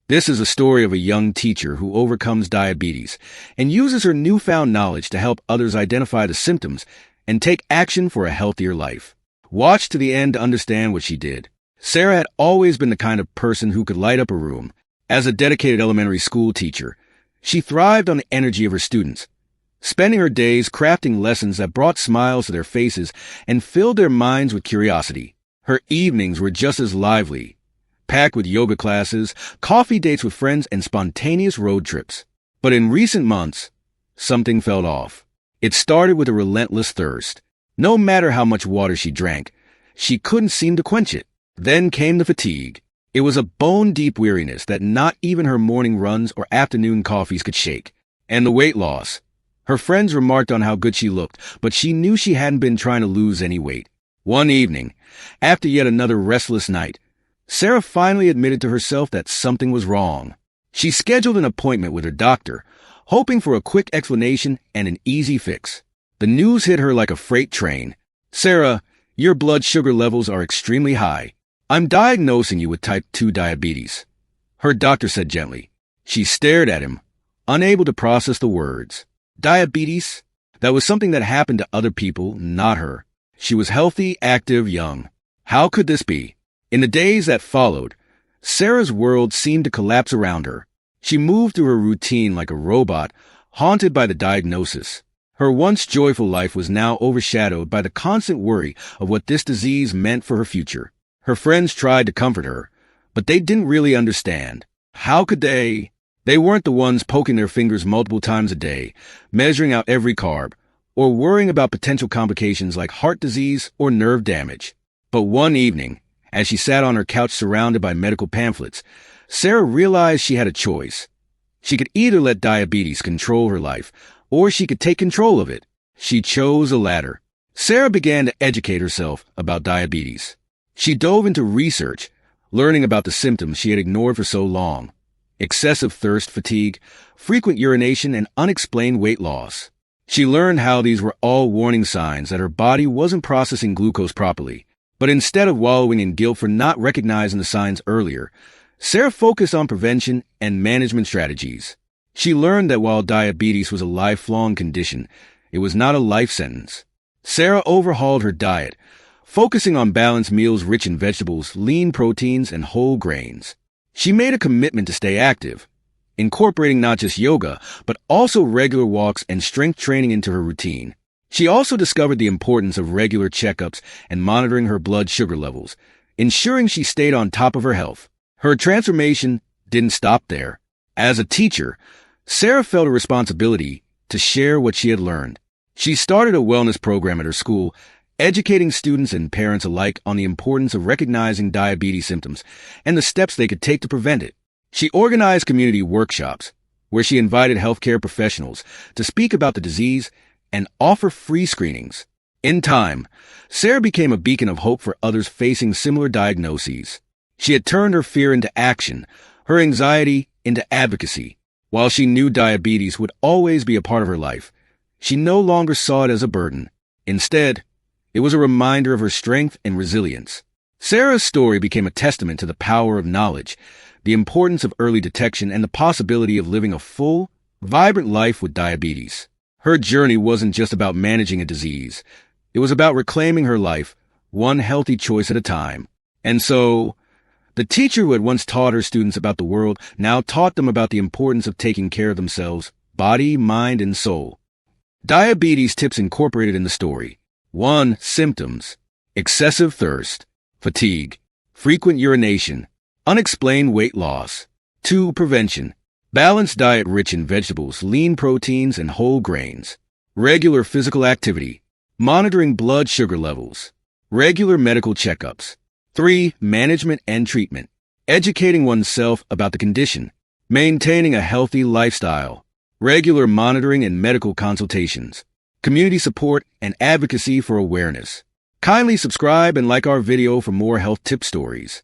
This is a story of a young teacher who overcomes diabetes and uses her newfound knowledge to help others identify the symptoms and take action for a healthier life. Watch to the end to understand what she did. Sarah had always been the kind of person who could light up a room. As a dedicated elementary school teacher, she thrived on the energy of her students, spending her days crafting lessons that brought smiles to their faces and filled their minds with curiosity. Her evenings were just as lively, packed with yoga classes, coffee dates with friends, and spontaneous road trips. But in recent months, something fell off. It started with a relentless thirst. No matter how much water she drank, she couldn't seem to quench it. Then came the fatigue. It was a bone-deep weariness that not even her morning runs or afternoon coffees could shake. And the weight loss. Her friends remarked on how good she looked, but she knew she hadn't been trying to lose any weight. One evening, after yet another restless night, Sarah finally admitted to herself that something was wrong. She scheduled an appointment with her doctor, hoping for a quick explanation and an easy fix. The news hit her like a freight train. "Sarah, your blood sugar levels are extremely high. I'm diagnosing you with type 2 diabetes," her doctor said gently. She stared at him, unable to process the words. Diabetes? That was something that happened to other people, not her. She was healthy, active, young. How could this be? In the days that followed, Sarah's world seemed to collapse around her. She moved through her routine like a robot, haunted by the diagnosis. Her once joyful life was now overshadowed by the constant worry of what this disease meant for her future. Her friends tried to comfort her, but they didn't really understand. How could they? They weren't the ones poking their fingers multiple times a day, measuring out every carb, or worrying about potential complications like heart disease or nerve damage. But one evening, as she sat on her couch surrounded by medical pamphlets, Sarah realized she had a choice. She could either let diabetes control her life, or she could take control of it. She chose the latter. Sarah began to educate herself about diabetes. She dove into research, learning about the symptoms she had ignored for so long: excessive thirst, fatigue, frequent urination, and unexplained weight loss. She learned how these were all warning signs that her body wasn't processing glucose properly. But instead of wallowing in guilt for not recognizing the signs earlier, Sarah focused on prevention and management strategies. She learned that while diabetes was a lifelong condition, it was not a life sentence. Sarah overhauled her diet, focusing on balanced meals rich in vegetables, lean proteins, and whole grains. She made a commitment to stay active, incorporating not just yoga, but also regular walks and strength training into her routine. She also discovered the importance of regular checkups and monitoring her blood sugar levels, ensuring she stayed on top of her health. Her transformation didn't stop there. As a teacher, Sarah felt a responsibility to share what she had learned. She started a wellness program at her school, educating students and parents alike on the importance of recognizing diabetes symptoms and the steps they could take to prevent it. She organized community workshops, where she invited healthcare professionals to speak about the disease and offer free screenings. In time, Sarah became a beacon of hope for others facing similar diagnoses. She had turned her fear into action, her anxiety into advocacy. While she knew diabetes would always be a part of her life, she no longer saw it as a burden. Instead, it was a reminder of her strength and resilience. Sarah's story became a testament to the power of knowledge, the importance of early detection, and the possibility of living a full, vibrant life with diabetes. Her journey wasn't just about managing a disease. It was about reclaiming her life, one healthy choice at a time. And so, the teacher who had once taught her students about the world now taught them about the importance of taking care of themselves, body, mind, and soul. Diabetes tips incorporated in the story. 1. Symptoms: excessive thirst, fatigue, frequent urination, unexplained weight loss. 2. Prevention: balanced diet rich in vegetables, lean proteins, and whole grains. Regular physical activity, monitoring blood sugar levels, regular medical checkups. 3. Management and treatment: educating oneself about the condition, maintaining a healthy lifestyle, regular monitoring and medical consultations, community support, and advocacy for awareness. Kindly subscribe and like our video for more health tip stories.